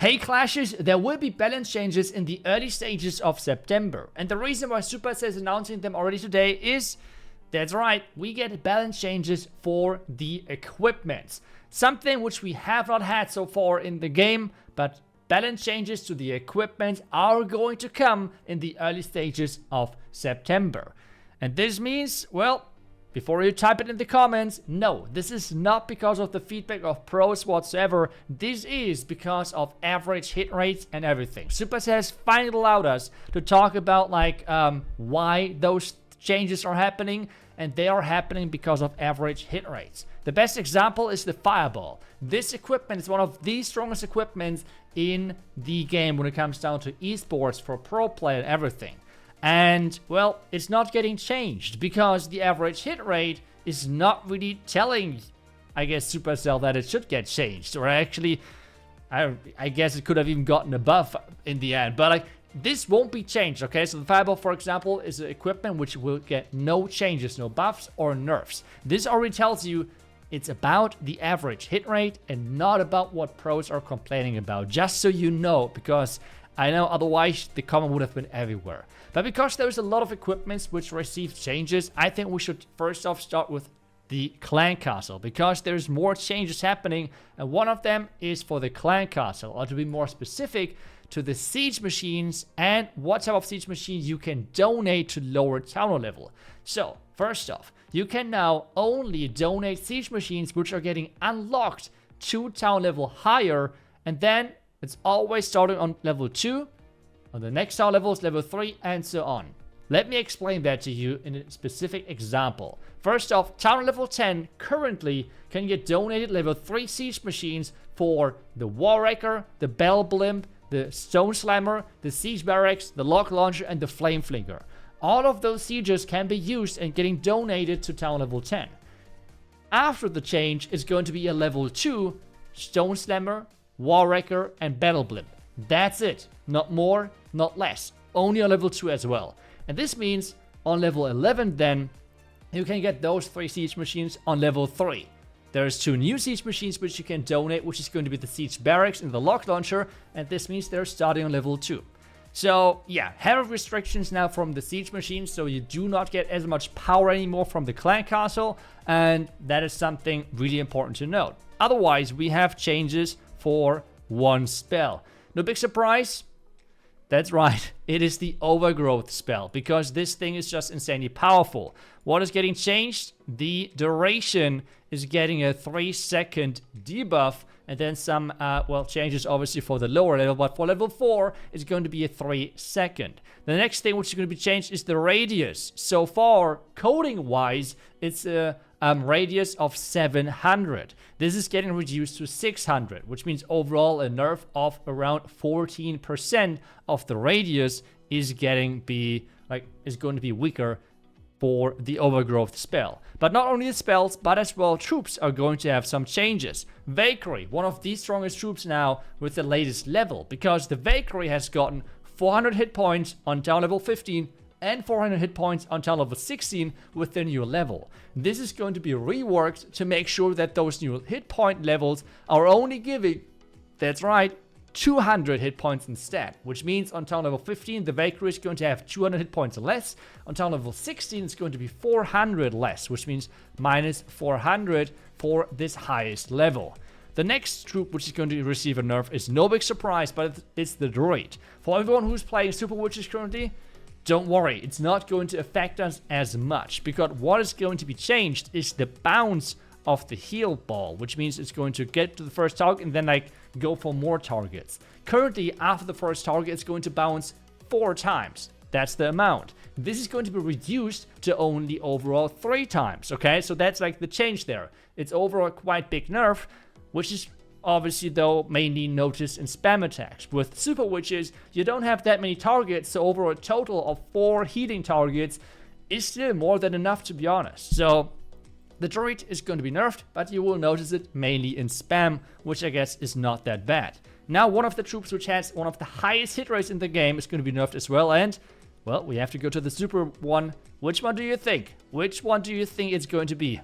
Hey Clashers, there will be balance changes in the early stages of September. And the reason why Supercell is announcing them already today is, that's right, we get balance changes for the equipment. Something which we have not had so far in the game, but balance changes to the equipment are going to come in the early stages of September. And this means, well, before you type it in the comments, no, this is not because of the feedback of pros whatsoever. This is because of average hit rates and everything. Supercell has finally allowed us to talk about why those changes are happening, and they are happening because of average hit rates. The best example is the Fireball. This equipment is one of the strongest equipments in the game when it comes down to esports for pro play and everything. And, well, it's not getting changed because the average hit rate is not really telling, I guess, Supercell that it should get changed. Or actually, I guess it could have even gotten a buff in the end. But, this won't be changed, okay? So the Fireball, for example, is an equipment which will get no changes, no buffs or nerfs. This already tells you it's about the average hit rate and not about what pros are complaining about. Just so you know, because I know otherwise the comment would have been everywhere. But because there's a lot of equipments which receive changes, I think we should first off start with the clan castle, because there's more changes happening, and one of them is for the clan castle, or to be more specific, to the siege machines and what type of siege machine you can donate to lower tower level. So first off, you can now only donate siege machines which are getting unlocked 2 tower level higher, and then it's always starting on level 2, on the next tower level is level 3, and so on. Let me explain that to you in a specific example. First off, tower level 10 currently can get donated level 3 siege machines for the War Wrecker, the Bell Blimp, the Stone Slammer, the Siege Barracks, the Lock Launcher, and the Flame Flinger. All of those sieges can be used and getting donated to tower level 10. After the change, it's going to be a level 2 Stone Slammer, War Wrecker, and Battle Blimp. That's it. Not more, not less. Only on level 2 as well. And this means on level 11 then, you can get those 3 siege machines on level 3. There's 2 new siege machines which you can donate, which is going to be the Siege Barracks and the Lock Launcher, and this means they're starting on level 2. So yeah, have restrictions now from the siege machines, so you do not get as much power anymore from the clan castle, and that is something really important to note. Otherwise, we have changes for one spell. No big surprise. That's right, it is the Overgrowth spell, because this thing is just insanely powerful. What is getting changed? The duration is getting a 3-second debuff, and then some, changes obviously for the lower level, but for level 4, it's going to be a 3-second. The next thing which is going to be changed is the radius. So far, coding-wise, it's a radius of 700. This is getting reduced to 600, which means overall a nerf of around 14% of the radius is going to be weaker for the Overgrowth spell. But not only the spells, but as well troops are going to have some changes. Valkyrie, one of the strongest troops now with the latest level, because the Valkyrie has gotten 400 hit points on tower level 15 and 400 hit points on tower level 16 with the new level. This is going to be reworked to make sure that those new hit point levels are only giving, that's right, 200 hit points instead, which means on tower level 15 the Valkyrie is going to have 200 hit points less. On tower level 16 it's going to be 400 less, which means minus 400 for this highest level. The next troop which is going to receive a nerf is no big surprise, but it's the Druid. For everyone who's playing Super Witches currently, don't worry, it's not going to affect us as much, because what is going to be changed is the bounce of the heal ball, which means it's going to get to the first target and then go for more targets. Currently, after the first target, it's going to bounce 4 times. That's the amount. This is going to be reduced to only overall 3 times, okay? So that's the change there. It's overall quite big nerf, which is obviously though mainly noticed in spam attacks. With Super Witches, you don't have that many targets, so over a total of 4 healing targets is still more than enough, to be honest. So the Druid is going to be nerfed, but you will notice it mainly in spam, which I guess is not that bad. Now, one of the troops which has one of the highest hit rates in the game is going to be nerfed as well, and, well, we have to go to the super one. Which one do you think? Which one do you think it's going to be?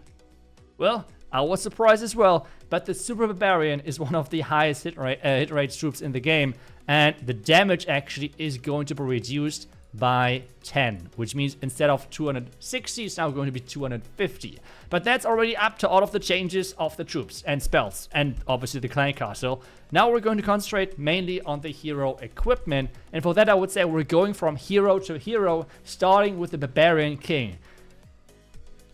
Well, I was surprised as well. but the Super Barbarian is one of the highest hit rate troops in the game, and the damage actually is going to be reduced by 10, which means instead of 260, it's now going to be 250. But that's already up to all of the changes of the troops and spells, and obviously the clan castle. Now we're going to concentrate mainly on the hero equipment, and for that I would say we're going from hero to hero, starting with the Barbarian King.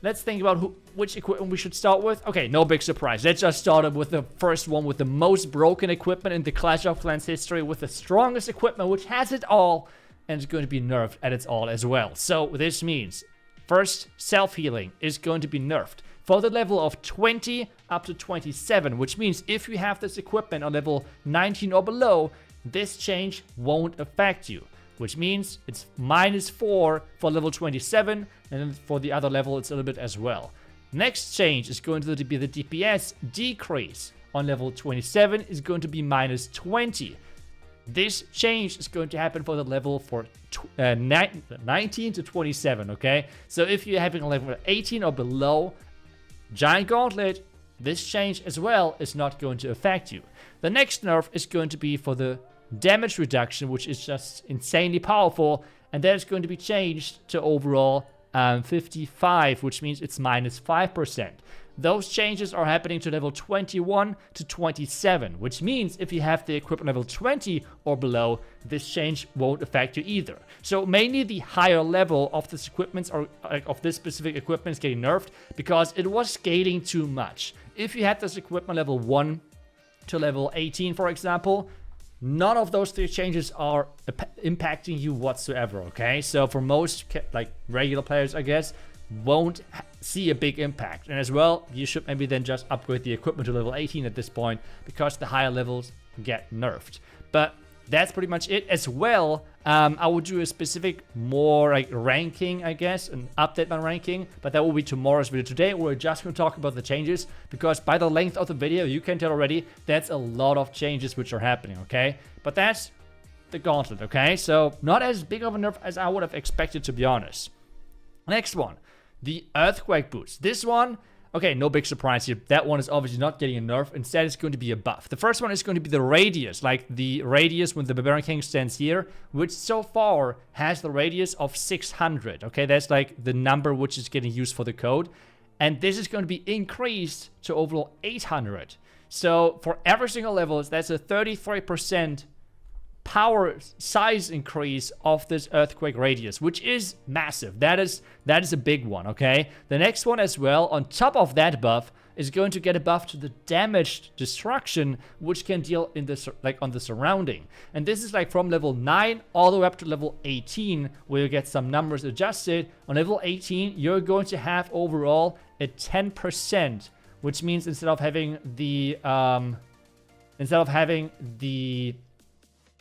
Let's think about which equipment we should start with. Okay, no big surprise. Let's just start with the first one with the most broken equipment in the Clash of Clans history, with the strongest equipment, which has it all, and it's going to be nerfed at its all as well. So this means first, self-healing is going to be nerfed for the level of 20 up to 27, which means if you have this equipment on level 19 or below, this change won't affect you, which means it's -4 for level 27, and then for the other level it's a little bit as well. Next change is going to be the DPS decrease on level 27 is going to be -20. This change is going to happen for the level for 19 to 27, okay? So if you're having a level 18 or below Giant Gauntlet, this change as well is not going to affect you. The next nerf is going to be for the damage reduction, which is just insanely powerful, and that is going to be changed to overall 55, which means it's -5%. Those changes are happening to level 21 to 27, which means if you have the equipment level 20 or below, this change won't affect you either. So mainly the higher level of this equipment or of this specific equipment is getting nerfed because it was scaling too much. If you had this equipment level 1 to level 18, for example, none of those three changes are impacting you whatsoever, okay? So for most like regular players, I guess, won't see a big impact. And as well, you should maybe then just upgrade the equipment to level 18 at this point, because the higher levels get nerfed. But that's pretty much it. As well, I will do a specific more like ranking, I guess, and update my ranking, but that will be tomorrow's video. Today we're just going to talk about the changes, because by the length of the video you can tell already that's a lot of changes which are happening, okay? But that's the gauntlet, okay? So not as big of a nerf as I would have expected, to be honest. Next one, the Earthquake Boots. This one, okay, no big surprise here. That one is obviously not getting a nerf. Instead, it's going to be a buff. The first one is going to be the radius, like the radius when the Barbarian King stands here, which so far has the radius of 600. Okay, that's like the number which is getting used for the code. And this is going to be increased to overall 800. So for every single level, that's a 33% power size increase of this earthquake radius, which is massive. That is a big one, okay? The next one as well, on top of that buff, is going to get a buff to the damaged destruction, which can deal in this like on the surrounding. And this is like from level 9 all the way up to level 18, where you get some numbers adjusted. On level 18, you're going to have overall a 10%, which means instead of having the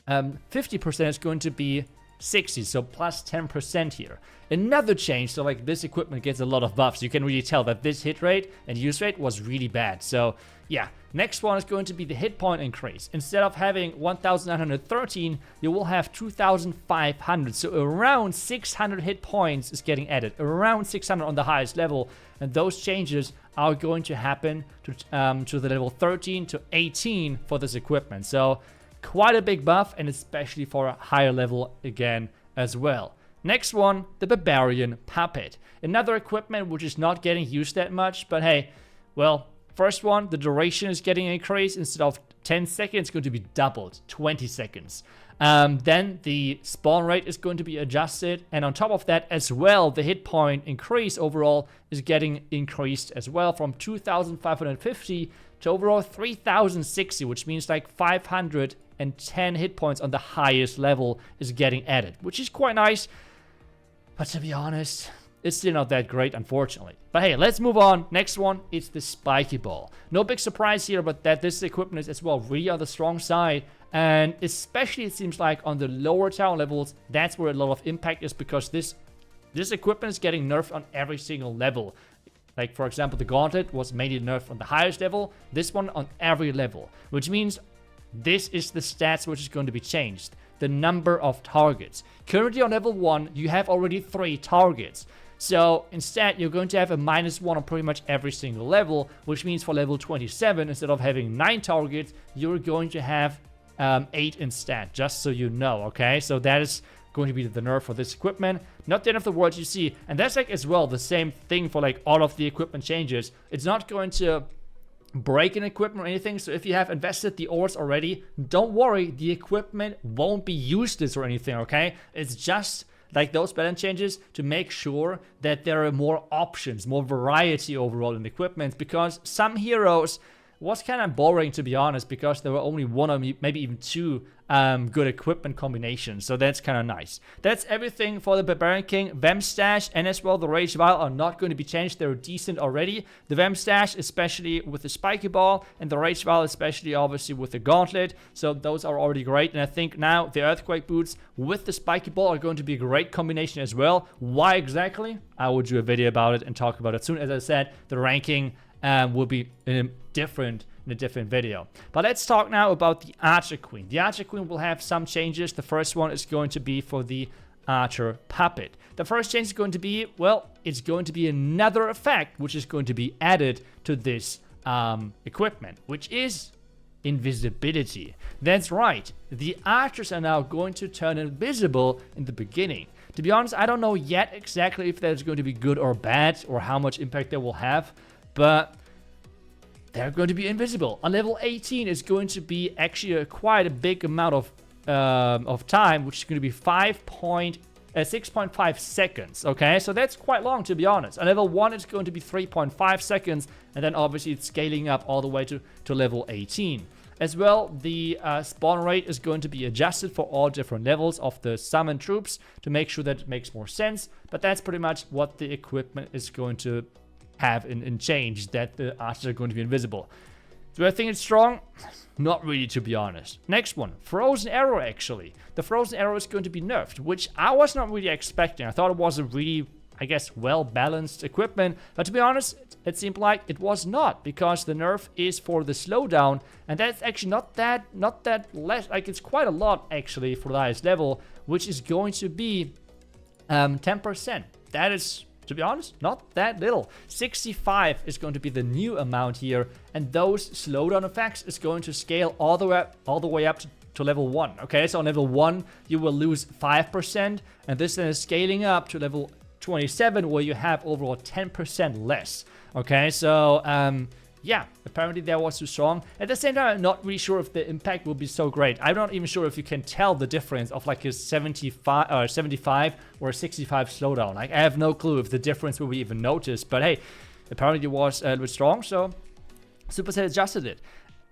50% is going to be 60, so plus 10% here. Another change, so like this equipment gets a lot of buffs. You can really tell that this hit rate and use rate was really bad. So yeah, next one is going to be the hit point increase. Instead of having 1913, you will have 2500. So around 600 hit points is getting added, around 600 on the highest level. And those changes are going to happen to the level 13 to 18 for this equipment. So quite a big buff, and especially for a higher level again as well. Next one, the Barbarian Puppet. Another equipment which is not getting used that much, but hey, well, first one, the duration is getting increased. Instead of 10 seconds, it's going to be doubled, 20 seconds. Then the spawn rate is going to be adjusted, and on top of that as well, the hit point increase overall is getting increased as well, from 2550 to overall 3060, which means like 510 hit points on the highest level is getting added, which is quite nice. But to be honest, it's still not that great, unfortunately. But hey, let's move on. Next one, it's the Spiky Ball. No big surprise here, but that this equipment is as well really on the strong side. And especially it seems like on the lower tower levels, that's where a lot of impact is, because this equipment is getting nerfed on every single level. Like, for example, the Gauntlet was mainly nerfed on the highest level, this one on every level, which means this is the stats which is going to be changed. The number of targets. Currently on level 1, you have already 3 targets. So instead, you're going to have a -1 on pretty much every single level, which means for level 27, instead of having 9 targets, you're going to have 8 instead, just so you know, okay? So that is going to be the nerf for this equipment. Not the end of the world, you see. And that's like as well the same thing for like all of the equipment changes. It's not going to break an equipment or anything. So if you have invested the ores already, don't worry, the equipment won't be useless or anything, okay? It's just like those balance changes to make sure that there are more options, more variety overall in equipment, because some heroes was kind of boring, to be honest, because there were only one or maybe even 2 good equipment combinations. So that's kind of nice. That's everything for the Barbarian King. Vem Stash and as well the Rage Vial are not going to be changed. They're decent already. The Vem Stash, especially with the Spiky Ball, and the Rage Vial, especially obviously with the Gauntlet. So those are already great. And I think now the Earthquake Boots with the Spiky Ball are going to be a great combination as well. Why exactly? I will do a video about it and talk about it soon. As I said, the ranking will be in a different video. But let's talk now about the Archer Queen. The Archer Queen will have some changes. The first one is going to be for the Archer Puppet. The first change is going to be, well, it's going to be another effect which is going to be added to this equipment, which is invisibility. That's right. The archers are now going to turn invisible in the beginning. To be honest, I don't know yet exactly if that's going to be good or bad or how much impact they will have, but they're going to be invisible. On level 18 is going to be actually quite a big amount of time, which is going to be 6.5 seconds. Okay, so that's quite long, to be honest. On level 1, it's going to be 3.5 seconds, and then obviously it's scaling up all the way to level 18. As well, the spawn rate is going to be adjusted for all different levels of the summoned troops to make sure that it makes more sense. But that's pretty much what the equipment is going to have in change, that the archers are going to be invisible. Do I think it's strong? Not really, to be honest. Next one, Frozen Arrow, actually. The Frozen Arrow is going to be nerfed, which I was not really expecting. I thought it was a really, I guess, well-balanced equipment. But to be honest, it seemed like it was not, because the nerf is for the slowdown. And that's actually not that less. Like, it's quite a lot, actually, for the highest level, which is going to be 10%. That is, to be honest, not that little. 65 is going to be the new amount here, and those slowdown effects is going to scale all the way up to level 1. Okay, so on level 1 you will lose 5%, and this then is scaling up to level 27, where you have overall 10% less. Okay, so yeah, apparently that was too strong. At the same time, I'm not really sure if the impact will be so great. I'm not even sure if you can tell the difference of like a 75 or 65 or a 65 slowdown. Like, I have no clue if the difference will be even noticed. But hey, apparently it was a little bit strong, so Supercell adjusted it.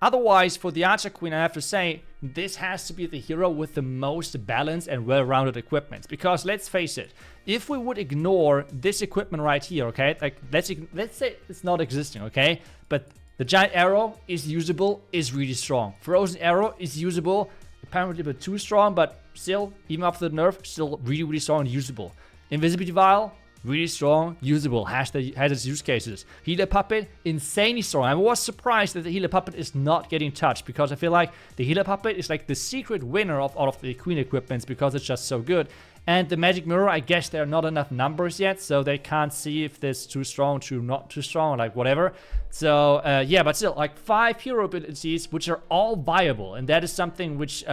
Otherwise, for the Archer Queen, I have to say, this has to be the hero with the most balanced and well-rounded equipment. Because let's face it, if we would ignore this equipment right here, okay, like let's say it's not existing, okay, but the Giant Arrow is usable, is really strong. Frozen Arrow is usable, apparently a bit too strong, but still, even after the nerf, still really strong and usable. Invisibility Vial, really strong, usable, has its use cases. Healer Puppet, insanely strong. I was surprised that the Healer Puppet is not getting touched, because I feel like the Healer Puppet is like the secret winner of all of the Queen equipments, because it's just so good. And the Magic Mirror, I guess there are not enough numbers yet, so they can't see if this too strong, not too strong, like whatever. So yeah, but still, like 5 hero abilities, which are all viable, and that is something which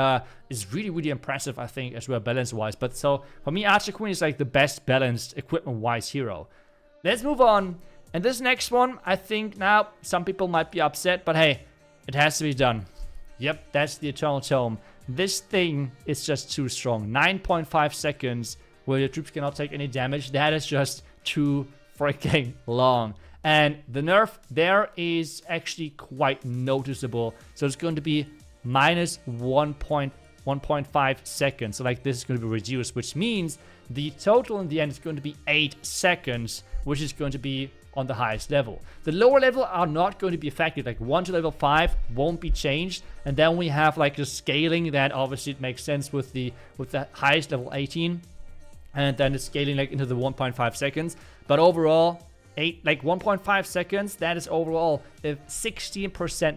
is really impressive, I think, as well, balance-wise. But so for me, Archer Queen is like the best balanced equipment-wise hero. Let's move on. And this next one, I think now some people might be upset, but hey, it has to be done. Yep, that's the Eternal Tome. This thing is just too strong. 9.5 seconds where your troops cannot take any damage. That is just too freaking long. And the nerf there is actually quite noticeable. So it's going to be minus 1.5 seconds. So like this is going to be reduced, which means the total in the end is going to be 8 seconds, which is going to be on the highest level. The lower level are not going to be affected. Like 1 to level 5 won't be changed, and then we have like the scaling that obviously it makes sense with the highest level 18, and then it's scaling like into the 1.5 seconds. But overall, 1.5 seconds. That is overall a 16%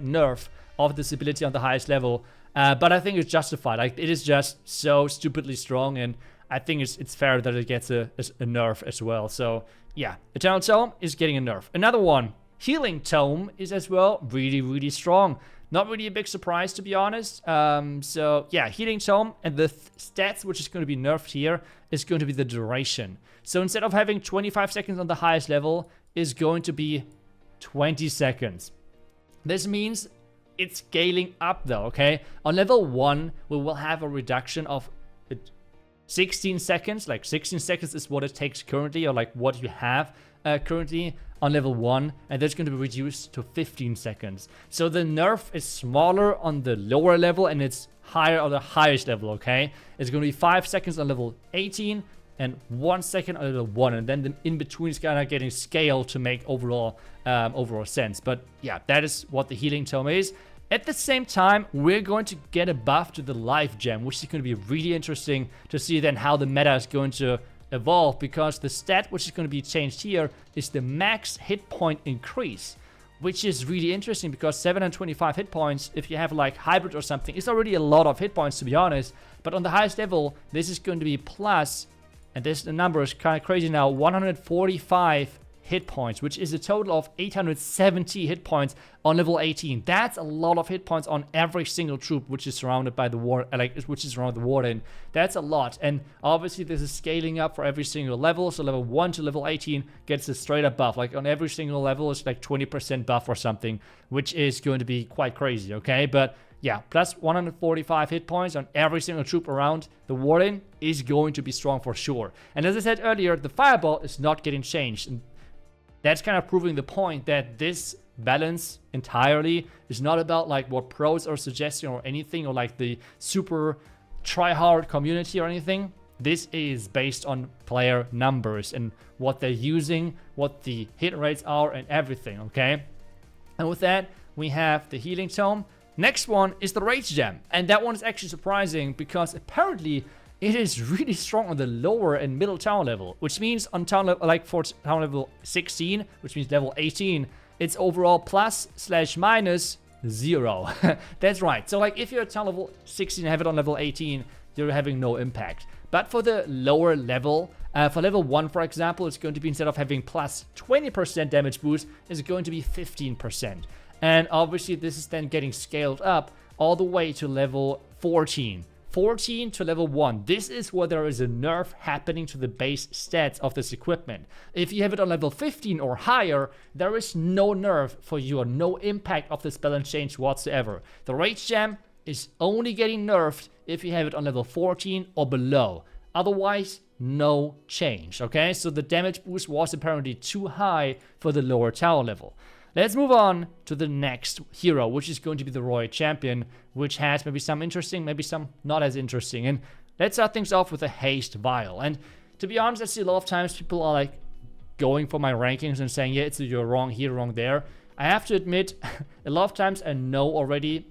nerf of this ability on the highest level. But I think it's justified. Like, it is just so stupidly strong, and I think it's fair that it gets a nerf as well. So yeah, Eternal Tome is getting a nerf. Another one, Healing Tome, is as well really, really strong. Not really a big surprise, to be honest. So yeah, Healing Tome, and the stats which is going to be nerfed here is going to be the duration. So instead of having 25 seconds on the highest level, is going to be 20 seconds. This means it's scaling up though, okay? On level 1, we will have a reduction of 16 seconds. Like 16 seconds is what it takes currently, or like what you have currently on level 1, and that's going to be reduced to 15 seconds. So the nerf is smaller on the lower level and it's higher on the highest level, okay? It's going to be 5 seconds on level 18 and 1 second on level 1, and then the in-between is kind of getting scaled to make overall sense. But yeah, that is what the Healing Tome is. At the same time, we're going to get a buff to the Life Gem, which is going to be really interesting to see then how the meta is going to evolve, because the stat which is going to be changed here is the max hit point increase, which is really interesting because 725 hit points, if you have like hybrid or something, is already a lot of hit points, to be honest. But on the highest level, this is going to be plus, and the number is kind of crazy now, 145 hit points, which is a total of 870 hit points on level 18. That's a lot of hit points on every single troop which is surrounded by the which is around the warden. That's a lot, and obviously this is scaling up for every single level. So level 1 to level 18 gets a straight up buff. Like on every single level, it's like 20% buff or something, which is going to be quite crazy. Okay, but yeah, plus 145 hit points on every single troop around the warden is going to be strong for sure. And as I said earlier, the fireball is not getting changed, and that's kind of proving the point that this balance entirely is not about like what pros are suggesting or anything, or like the super try-hard community or anything. This is based on player numbers and what they're using, what the hit rates are, and everything, okay? And with that, we have the Healing Tome. Next one is the Rage Gem, and that one is actually surprising because apparently it is really strong on the lower and middle town level, which means on town level, like for town level 16, which means level 18, it's overall plus/minus 0. That's right. So like if you're at town level 16 and have it on level 18, you're having no impact. But for the lower level, for level 1, for example, it's going to be, instead of having plus 20% damage boost, it's going to be 15%. And obviously this is then getting scaled up all the way to level 14. 14 to level 1. This is where there is a nerf happening to the base stats of this equipment. If you have it on level 15 or higher, there is no nerf for you, or no impact of this balance change whatsoever. The Rage Gem is only getting nerfed if you have it on level 14 or below. Otherwise, no change, okay? So the damage boost was apparently too high for the lower tower level. Let's move on to the next hero, which is going to be the Royal Champion, which has maybe some interesting, maybe some not as interesting. And let's start things off with a Haste Vial. And to be honest, I see a lot of times people are like going for my rankings and saying, yeah, you're wrong here, wrong there. I have to admit, a lot of times I know already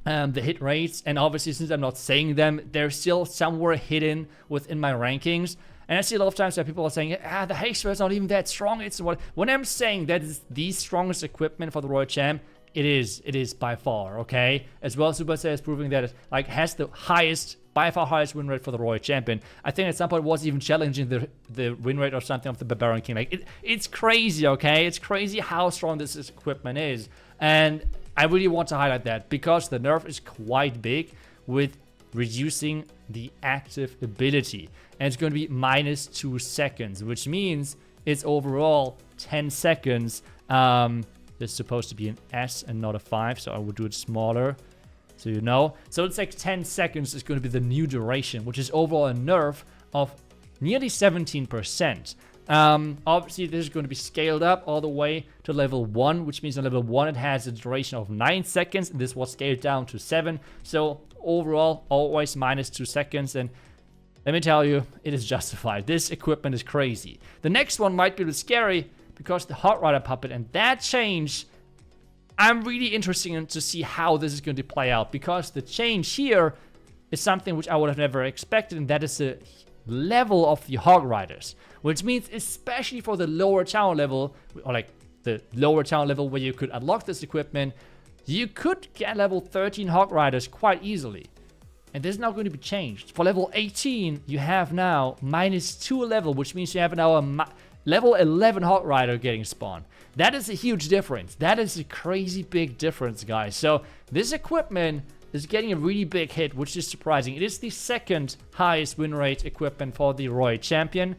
the hit rates, and obviously since I'm not saying them, they're still somewhere hidden within my rankings. And I see a lot of times that people are saying, the Haste Vial is not even that strong. It's what, when I'm saying that is the strongest equipment for the Royal Champ, it is by far, okay? As well, Supercell is proving that it like has the highest, by far highest win rate for the Royal Champion. I think at some point it was even challenging the win rate or something of the Barbarian King. Like it's crazy, okay? It's crazy how strong this equipment is. And I really want to highlight that because the nerf is quite big with reducing the active ability. And it's going to be minus 2 seconds, which means it's overall 10 seconds. This is supposed to be an S and not a 5, so I would do it smaller, so you know. So it's like 10 seconds is going to be the new duration, which is overall a nerf of nearly 17%. Obviously, this is going to be scaled up all the way to level 1, which means on level 1 it has a duration of 9 seconds, and this was scaled down to 7. So overall, always minus 2 seconds, and let me tell you, it is justified. This equipment is crazy. The next one might be a bit scary because the Hot Rider puppet, and that change, I'm really interested in to see how this is going to play out, because the change here is something which I would have never expected, and that is the level of the Hog Riders, which means especially for the lower tower level, or like the lower tower level where you could unlock this equipment, you could get level 13 Hog Riders quite easily. And this is not going to be changed. For level 18, you have now -2 level, which means you have now a level 11 Hog Rider getting spawned. That is a huge difference. That is a crazy big difference, guys. So this equipment is getting a really big hit, which is surprising. It is the second highest win rate equipment for the Royal Champion,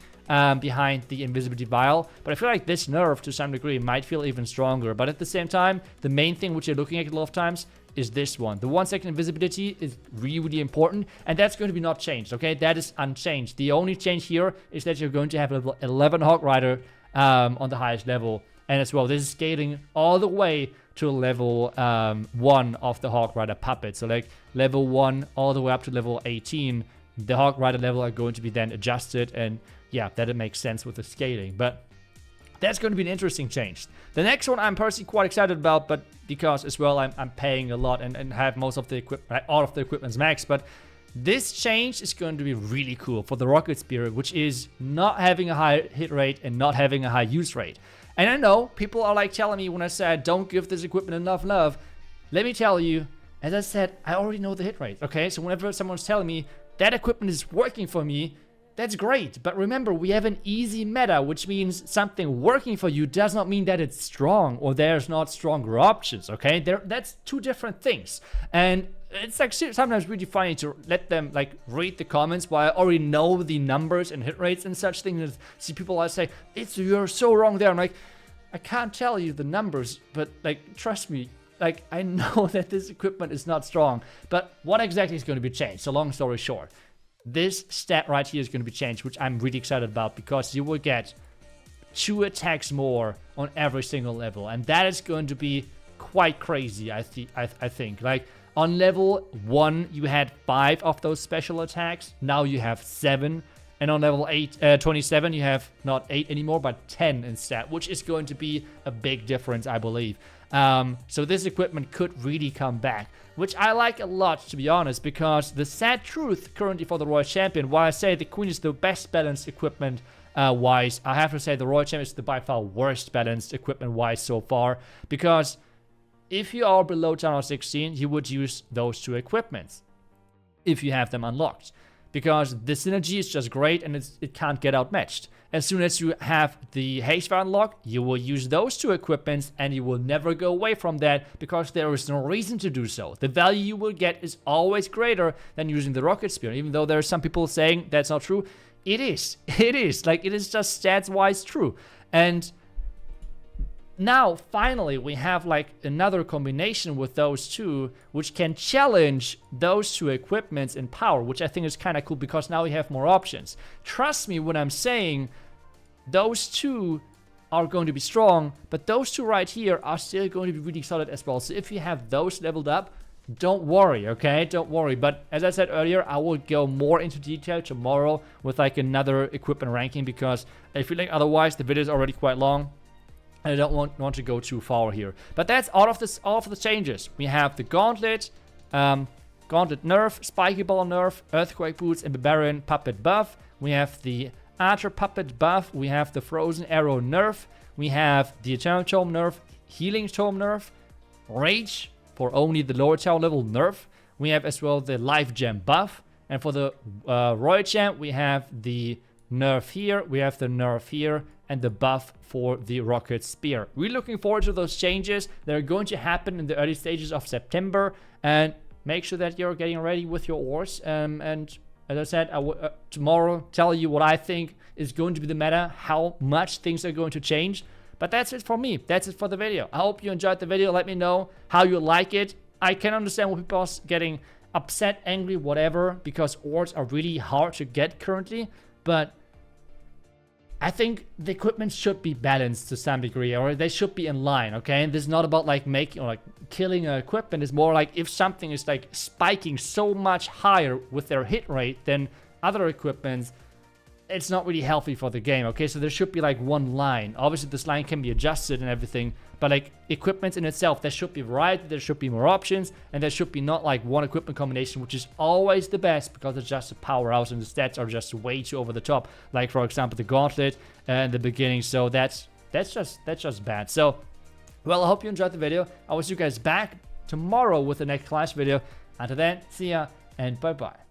behind the Invisibility Vial. But I feel like this nerf, to some degree, might feel even stronger. But at the same time, the main thing which you're looking at a lot of times is this one. The 1 second invisibility is really, really important, and that's going to be not changed, okay? That is unchanged. The only change here is that you're going to have level 11 Hog Rider on the highest level. And as well, this is scaling all the way to level 1 of the Hog Rider puppet. So like level 1 all the way up to level 18, the Hog Rider level are going to be then adjusted, and yeah, that makes sense with the scaling. But that's going to be an interesting change. The next one I'm personally quite excited about, but because as well I'm paying a lot and have most of the equipment, all of the equipment's max. But this change is going to be really cool for the Rocket Spear, which is not having a high hit rate and not having a high use rate. And I know people are like telling me when I said don't give this equipment enough love. Let me tell you, as I said, I already know the hit rate. Okay, so whenever someone's telling me that equipment is working for me, that's great. But remember, we have an easy meta, which means something working for you does not mean that it's strong or there's not stronger options, okay? That's two different things. And it's like sometimes really funny to let them like read the comments while I already know the numbers and hit rates and such things. And see people I say, you're so wrong there. I'm like, I can't tell you the numbers, but like, trust me, like I know that this equipment is not strong. But what exactly is going to be changed? So long story short, this stat right here is going to be changed, which I'm really excited about, because you will get 2 attacks more on every single level, and that is going to be quite crazy. I think like on level 1 you had 5 of those special attacks, now you have 7, and on level 27 you have not 8 anymore but 10 instead, which is going to be a big difference, I believe. So this equipment could really come back, which I like a lot, to be honest, because the sad truth currently for the Royal Champion, while I say the Queen is the best balanced equipment wise, I have to say the Royal Champion is the by far worst balanced equipment wise so far, because if you are below channel 16, you would use those 2 equipments if you have them unlocked, because the synergy is just great and it can't get outmatched. As soon as you have the haste fire unlocked, you will use those 2 equipments and you will never go away from that, because there is no reason to do so. The value you will get is always greater than using the Rocket Spear. Even though there are some people saying that's not true, it is. It is. Like, it is just stats-wise true. And now, finally, we have like another combination with those 2, which can challenge those 2 equipments in power, which I think is kind of cool, because now we have more options. Trust me when I'm saying those 2 are going to be strong, but those 2 right here are still going to be really solid as well. So if you have those leveled up, don't worry, okay? Don't worry. But as I said earlier, I will go more into detail tomorrow with like another equipment ranking, because I feel like otherwise the video is already quite long. I don't want to go too far here. But that's all of the changes. We have the Gauntlet, Gauntlet nerf, Spiky Ball nerf, Earthquake Boots, and Barbarian Puppet buff. We have the Archer Puppet buff. We have the Frozen Arrow nerf. We have the Eternal Tome nerf, Healing Tome nerf, Rage for only the lower tower level nerf. We have as well the Life Gem buff. And for the Royal Champ, we have the nerf here, we have the nerf here, and the buff for the Rocket Spear. We're looking forward to those changes. They're going to happen in the early stages of September, and make sure that you're getting ready with your ores. And as I said, I will tomorrow tell you what I think is going to be the meta, how much things are going to change. But that's it for me. That's it for the video. I hope you enjoyed the video. Let me know how you like it. I can understand when people are getting upset, angry, whatever, because ores are really hard to get currently. But I think the equipment should be balanced to some degree, or they should be in line, okay? And this is not about like making or like killing an equipment. It's more like if something is like spiking so much higher with their hit rate than other equipments, it's not really healthy for the game, okay? So there should be like one line. Obviously this line can be adjusted and everything, but like equipment in itself, there should be variety, there should be more options, and there should be not like one equipment combination, which is always the best because it's just a powerhouse and the stats are just way too over the top. Like for example the Gauntlet in the beginning. So that's just bad. So well, I hope you enjoyed the video. I will see you guys back tomorrow with the next class video. Until then, see ya. and bye-bye.